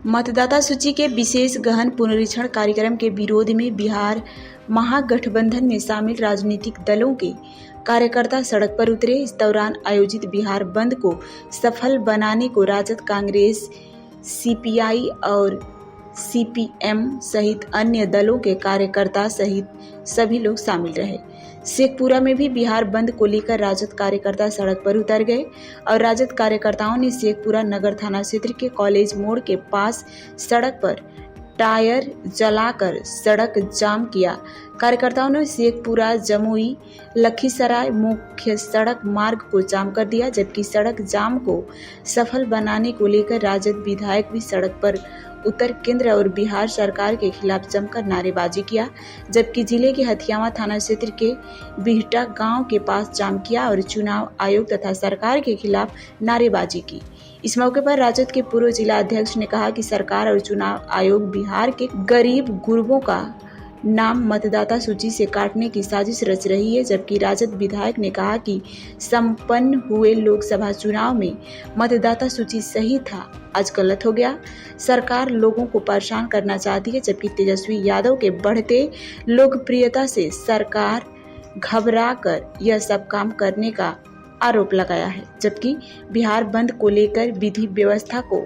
मतदाता सूची के विशेष गहन पुनरीक्षण कार्यक्रम के विरोध में बिहार महागठबंधन में शामिल राजनीतिक दलों के कार्यकर्ता सड़क पर उतरे। इस दौरान आयोजित बिहार बंद को सफल बनाने को राजद, कांग्रेस, सीपीआई और सीपीएम सहित अन्य दलों के कार्यकर्ता सहित सभी लोग शामिल रहे। शेखपुरा में भी बिहार बंद को लेकर राजद कार्यकर्ता सड़क पर उतर गए और राजद कार्यकर्ताओं ने शेखपुरा नगर थाना क्षेत्र के कॉलेज मोड़ के पास सड़क पर टायर जलाकर सड़क जाम किया। कार्यकर्ताओं ने शेखपुरा जमुई लखीसराय मुख्य सड़क मार्ग को जाम कर दिया, जबकि सड़क जाम को सफल बनाने को लेकर राजद विधायक भी सड़क पर उतर केंद्र और बिहार सरकार के खिलाफ जमकर नारेबाजी किया, जबकि जिले के हथियावा थाना क्षेत्र के बिहटा गांव के पास जाम किया और चुनाव आयोग तथा सरकार के खिलाफ नारेबाजी की। इस मौके पर राजद के पूर्व जिला अध्यक्ष ने कहा कि सरकार और चुनाव आयोग बिहार के गरीब गुरबों का नाम मतदाता सूची से काटने की साजिश रच रही है, जबकि राजद विधायक ने कहा कि संपन्न हुए लोकसभा चुनाव में मतदाता सूची सही था, आज गलत हो गया। सरकार लोगों को परेशान करना चाहती है, जबकि तेजस्वी यादव के बढ़ते लोकप्रियता से सरकार घबराकर यह सब काम करने का आरोप लगाया है। जबकि बिहार बंद को लेकर विधि व्यवस्था को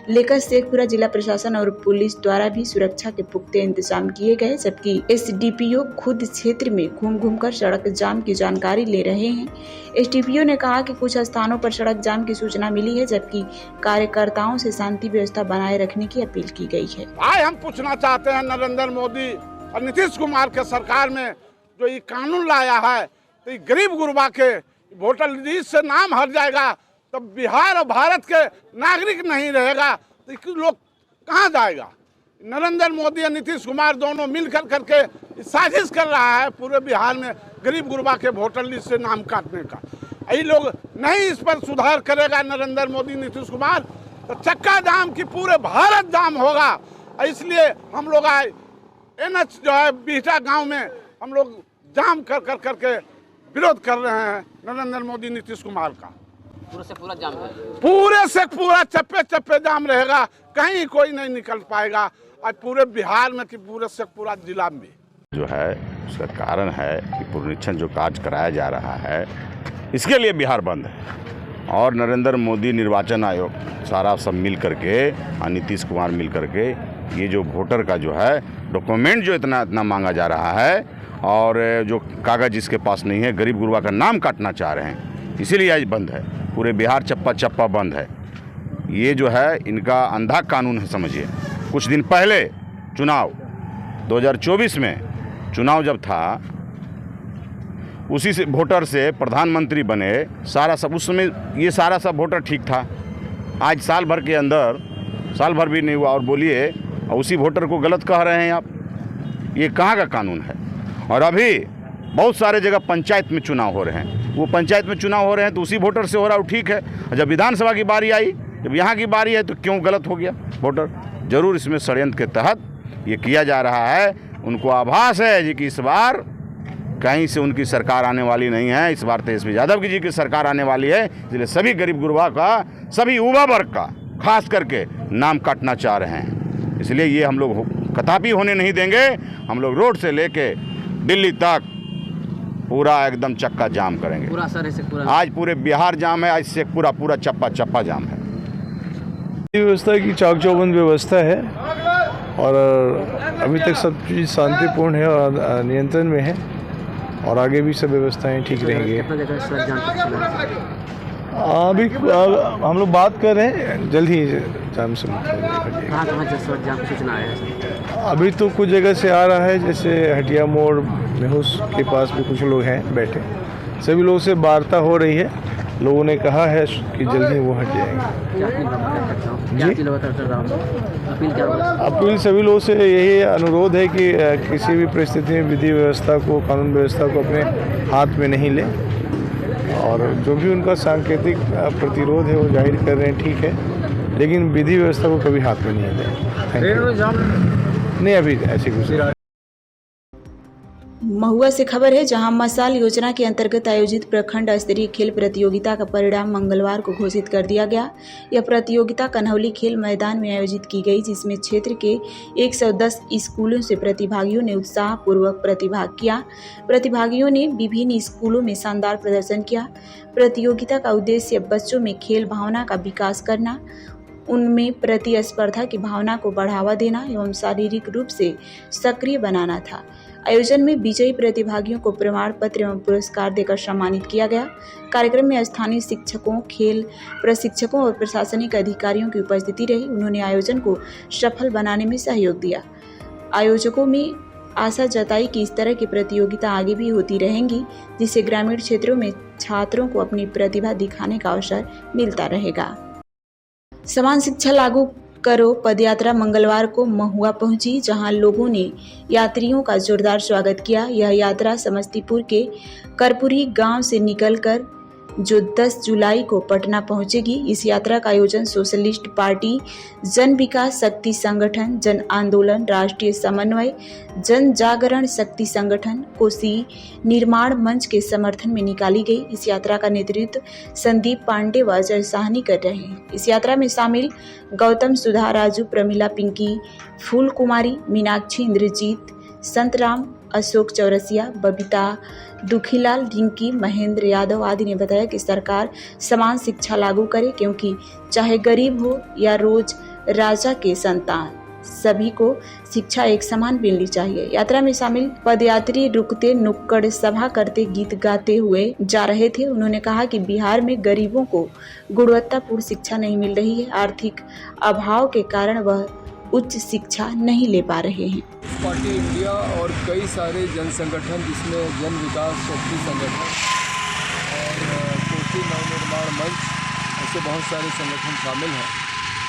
लेकर शेखपुरा जिला प्रशासन और पुलिस द्वारा भी सुरक्षा के पुख्ते इंतजाम किए गए, जबकि एसडीपीओ खुद क्षेत्र में घूम कर सड़क जाम की जानकारी ले रहे हैं। एसडीपीओ ने कहा कि कुछ स्थानों पर सड़क जाम की सूचना मिली है, जबकि कार्यकर्ताओं से शांति व्यवस्था बनाए रखने की अपील की गई है। आज हम पूछना चाहते हैं, नरेंद्र मोदी और नीतीश कुमार के सरकार में जो ये कानून लाया है, तो गरीब गुरबा के वोटर लिस्ट से नाम हट जाएगा, तो बिहार और भारत के नागरिक नहीं रहेगा, तो लोग कहाँ जाएगा। नरेंद्र मोदी और नीतीश कुमार दोनों मिलकर करके साजिश कर रहा है पूरे बिहार में गरीब गुरबा के वोटर लिस्ट से नाम काटने का। यही लोग नहीं इस पर सुधार करेगा नरेंद्र मोदी नीतीश कुमार, तो चक्का जाम की पूरे भारत जाम होगा। इसलिए हम लोग आए एनएच जो है बिहटा गाँव में हम लोग जाम कर करके विरोध कर रहे हैं नरेंद्र मोदी नीतीश कुमार का। पूरे से पूरा जाम है, पूरे से पूरा चप्पे चप्पे जाम रहेगा, कहीं कोई नहीं निकल पाएगा। आज पूरे बिहार में कि पूरे से पूरा जिला में जो है उसका कारण है कि पुनरीक्षण जो कार्य कराया जा रहा है, इसके लिए बिहार बंद है। और नरेंद्र मोदी निर्वाचन आयोग सारा सब मिल करके और नीतीश कुमार मिल करके ये जो वोटर का जो है डॉक्यूमेंट जो इतना मांगा जा रहा है और जो कागज़ जिसके पास नहीं है, गरीब गुरबा का नाम काटना चाह रहे हैं, इसीलिए आज बंद है। पूरे बिहार चप्पा चप्पा बंद है। ये जो है इनका अंधा कानून है, समझिए। कुछ दिन पहले चुनाव 2024 में चुनाव जब था, उसी से वोटर से प्रधानमंत्री बने, सारा सब उस समय ये सारा सब वोटर ठीक था। आज साल भर के अंदर, साल भर भी नहीं हुआ और बोलिए उसी वोटर को गलत कह रहे हैं आप। ये कहाँ का कानून है। और अभी बहुत सारे जगह पंचायत में चुनाव हो रहे हैं, वो पंचायत में चुनाव हो रहे हैं तो उसी वोटर से हो रहा है, ठीक है। जब विधानसभा की बारी आई, जब यहाँ की बारी है, तो क्यों गलत हो गया वोटर। जरूर इसमें षड्यंत्र के तहत ये किया जा रहा है। उनको आभास है जी कि इस बार कहीं से उनकी सरकार आने वाली नहीं है, इस बार तेजस्वी यादव जी की सरकार आने वाली है। इसलिए सभी गरीब गुरबा का, सभी युवा वर्ग का खास करके नाम काटना चाह रहे हैं। इसलिए ये हम लोग कतई होने नहीं देंगे। हम लोग रोड से लेके दिल्ली तक पूरा एकदम चक्का जाम करेंगे। पूरा सर से पूरा आज पूरे बिहार जाम है, आज से पूरा चप्पा चप्पा जाम है। व्यवस्था की चाक चौबंद व्यवस्था है और अभी तक सब चीज़ शांतिपूर्ण है और नियंत्रण में है और आगे भी सब व्यवस्थाएं ठीक रहेंगी। अभी हम लोग बात कर रहे हैं, जल्द ही जाम से अभी तो कुछ जगह से आ रहा है, जैसे हटिया मोड़ मेहुस के पास भी कुछ लोग हैं बैठे, सभी लोगों से वार्ता हो रही है। लोगों ने कहा है कि जल्दी वो हट जाएंगे। जी, अपील सभी लोगों से यही अनुरोध है कि किसी भी परिस्थिति में विधि व्यवस्था को, कानून व्यवस्था को अपने हाथ में नहीं लें और जो भी उनका सांकेतिक प्रतिरोध है वो जाहिर कर रहे हैं, ठीक है, लेकिन विधि व्यवस्था को कभी हाथ में नहीं लें। नहीं, अभी ऐसी कुछ महुआ से खबर है, जहां मसाल योजना के अंतर्गत आयोजित प्रखंड स्तरीय खेल प्रतियोगिता का परिणाम मंगलवार को घोषित कर दिया गया। यह प्रतियोगिता कन्हौली खेल मैदान में आयोजित की गई, जिसमें क्षेत्र के 110 स्कूलों से प्रतिभागियों ने उत्साहपूर्वक प्रतिभाग किया। प्रतिभागियों ने विभिन्न स्कूलों में शानदार प्रदर्शन किया। प्रतियोगिता का उद्देश्य बच्चों में खेल भावना का विकास करना, उनमें प्रतिस्पर्धा की भावना को बढ़ावा देना एवं शारीरिक रूप से सक्रिय बनाना था। आयोजन में विजयी प्रतिभागियों को प्रमाण पत्र एवं पुरस्कार देकर सम्मानित किया गया। कार्यक्रम में स्थानीय शिक्षकों, खेल प्रशिक्षकों और प्रशासनिक अधिकारियों की उपस्थिति रही। उन्होंने आयोजन को सफल बनाने में सहयोग दिया। आयोजकों में आशा जताई कि इस तरह की प्रतियोगिता आगे भी होती रहेंगी, जिससे ग्रामीण क्षेत्रों में छात्रों को अपनी प्रतिभा दिखाने का अवसर मिलता रहेगा। समान शिक्षा लागू करो पदयात्रा मंगलवार को महुआ पहुंची, जहां लोगों ने यात्रियों का जोरदार स्वागत किया। यह यात्रा समस्तीपुर के करपुरी गांव से निकलकर जो 10 जुलाई को पटना पहुंचेगी। इस यात्रा का आयोजन सोशलिस्ट पार्टी, जन विकास शक्ति संगठन, जन आंदोलन राष्ट्रीय समन्वय, जन जागरण शक्ति संगठन, कोसी निर्माण मंच के समर्थन में निकाली गई। इस यात्रा का नेतृत्व संदीप पांडे व अजय साहनी कर रहे हैं। इस यात्रा में शामिल गौतम, सुधा, राजू, प्रमिला, पिंकी, फूल कुमारी, मीनाक्षी, इंद्रजीत, संतराम, अशोक चौरसिया, बबीता, दुखीलाल, रिंकी, महेंद्र यादव आदि ने बताया कि सरकार समान शिक्षा लागू करे, क्योंकि चाहे गरीब हो या रोज राजा के संतान, सभी को शिक्षा एक समान मिलनी चाहिए। यात्रा में शामिल पदयात्री रुकते नुक्कड़ सभा करते गीत गाते हुए जा रहे थे। उन्होंने कहा कि बिहार में गरीबों को गुणवत्तापूर्ण शिक्षा नहीं मिल रही है। आर्थिक अभाव के कारण वह उच्च शिक्षा नहीं ले पा रहे हैं। पार्टी इंडिया और कई सारे जन संगठन, जिसमें जन विकास शक्ति संगठन और कोसी नवनिर्माण मंच, ऐसे बहुत सारे संगठन शामिल हैं।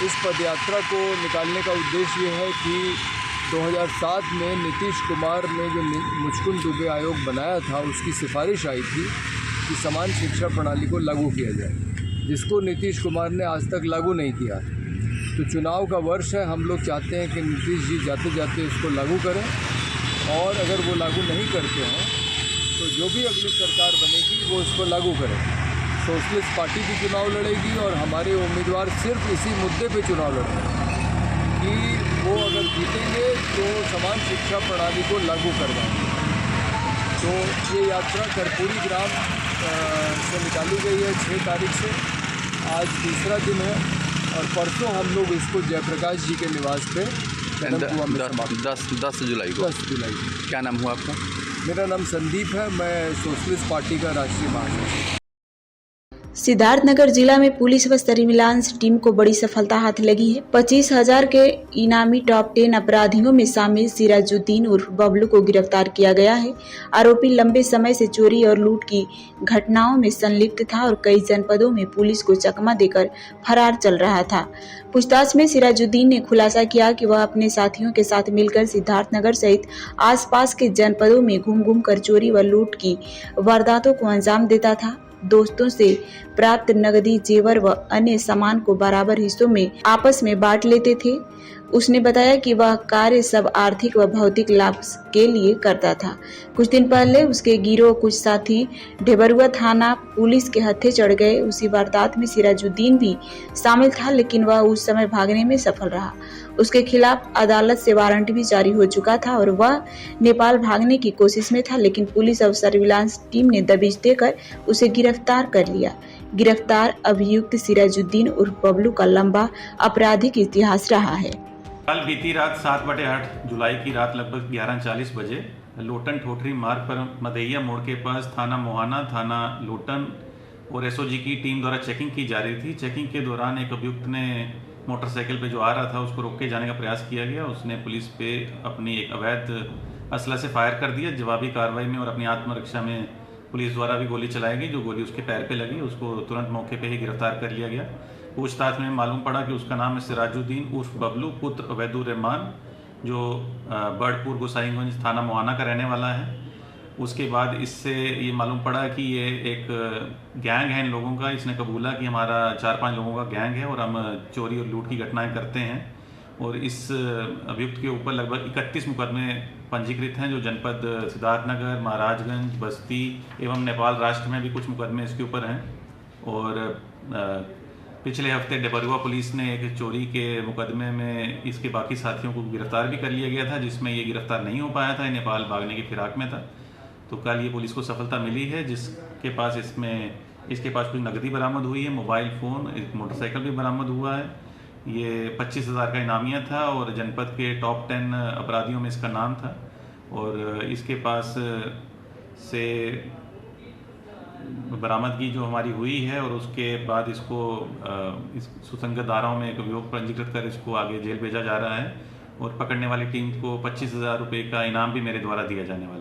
इस पदयात्रा को निकालने का उद्देश्य ये है कि 2007 में नीतीश कुमार ने जो मुचकुंद दुबे आयोग बनाया था, उसकी सिफारिश आई थी कि समान शिक्षा प्रणाली को लागू किया जाए, जिसको नीतीश कुमार ने आज तक लागू नहीं किया। तो चुनाव का वर्ष है, हम लोग चाहते हैं कि नीतीश जी जाते जाते इसको लागू करें, और अगर वो लागू नहीं करते हैं तो जो भी अगली सरकार बनेगी वो इसको लागू करे। सोशलिस्ट पार्टी भी चुनाव लड़ेगी और हमारे उम्मीदवार सिर्फ इसी मुद्दे पे चुनाव लड़ेंगे कि वो अगर जीतेंगे तो समान शिक्षा प्रणाली को लागू करवाएंगे। तो ये यात्रा कर्पूरी ग्राम से निकाली गई है 6 तारीख से। आज तीसरा दिन है और परसों हम लोग इसको जयप्रकाश जी के निवास पे 10 जुलाई को। 10 जुलाई। क्या नाम हुआ आपका? मेरा नाम संदीप है, मैं सोशलिस्ट पार्टी का राष्ट्रीय महासचिव। सिद्धार्थनगर जिला में पुलिस व सर्विलांस टीम को बड़ी सफलता हाथ लगी है। 25,000 के इनामी टॉप 10 अपराधियों में शामिल सिराजुद्दीन उर्फ बबलू को गिरफ्तार किया गया है। आरोपी लंबे समय से चोरी और लूट की घटनाओं में संलिप्त था और कई जनपदों में पुलिस को चकमा देकर फरार चल रहा था। पूछताछ में सिराजुद्दीन ने खुलासा किया कि वह अपने साथियों के साथ मिलकर सिद्धार्थनगर सहित आसपास के जनपदों में घूम कर चोरी व लूट की वारदातों को अंजाम देता था। दोस्तों से प्राप्त नकदी, जेवर व अन्य सामान को बराबर हिस्सों में आपस में बांट लेते थे। उसने बताया कि वह कार्य सब आर्थिक व भौतिक लाभ के लिए करता था। कुछ दिन पहले उसके गिरोह कुछ साथी ढेबरुआ थाना पुलिस के हत्थे चढ़ गए। उसी वारदात में सिराजुद्दीन भी शामिल था, लेकिन वह उस समय भागने में सफल रहा। उसके खिलाफ अदालत से वारंट भी जारी हो चुका था और वह नेपाल भागने की कोशिश में था, लेकिन पुलिस और सर्विलांस टीम ने दबिश देकर उसे गिरफ्तार कर लिया। गिरफ्तार अभियुक्त सिराजुद्दीन उर्फ बबलू का लंबा आपराधिक इतिहास रहा है। कल बीती रात 7/8 जुलाई की रात लगभग 11:40 बजे लोटन ठोठरी मार्ग पर मदैया मोड़ के पास थाना मोहाना, थाना लोटन और एसओजी की टीम द्वारा चेकिंग की जा रही थी। चेकिंग के दौरान एक अभियुक्त ने मोटरसाइकिल पे जो आ रहा था उसको रोक के जाने का प्रयास किया गया। उसने पुलिस पे अपनी एक अवैध असला से फायर कर दिया। जवाबी कार्रवाई में और अपनी आत्मरक्षा में पुलिस द्वारा भी गोली चलाई गई। जो गोली उसके पैर पे लगी, उसको तुरंत मौके पे ही गिरफ्तार कर लिया गया। पूछताछ में मालूम पड़ा कि उसका नाम है सिराजुद्दीन उर्फ बबलू पुत्र अवैदुर रहमान, जो बर्डपुर गोसाईगंज थाना मोहाना का रहने वाला है। उसके बाद इससे ये मालूम पड़ा कि ये एक गैंग है इन लोगों का। इसने कबूला कि हमारा 4-5 लोगों का गैंग है और हम चोरी और लूट की घटनाएं करते हैं। और इस अभियुक्त के ऊपर लगभग 31 मुकदमे पंजीकृत हैं, जो जनपद सिद्धार्थनगर, महाराजगंज, बस्ती एवं नेपाल राष्ट्र में भी कुछ मुकदमे इसके ऊपर हैं। और पिछले हफ्ते डबरुआ पुलिस ने एक चोरी के मुकदमे में इसके बाकी साथियों को गिरफ्तार भी कर लिया गया था, जिसमें ये गिरफ्तार नहीं हो पाया था, नेपाल भागने की फिराक में था। तो कल ये पुलिस को सफलता मिली है, इसके पास कुछ नकदी बरामद हुई है, मोबाइल फ़ोन, एक मोटरसाइकिल भी बरामद हुआ है। ये 25,000 का इनामिया था और जनपद के टॉप 10 अपराधियों में इसका नाम था। और इसके पास से बरामदगी जो हमारी हुई है और उसके बाद इसको इस सुसंगत धाराओं में एक अभियोग पंजीकृत कर इसको आगे जेल भेजा जा रहा है। और पकड़ने वाली टीम को 25,000 रुपये का इनाम भी मेरे द्वारा दिया जाने वाला है।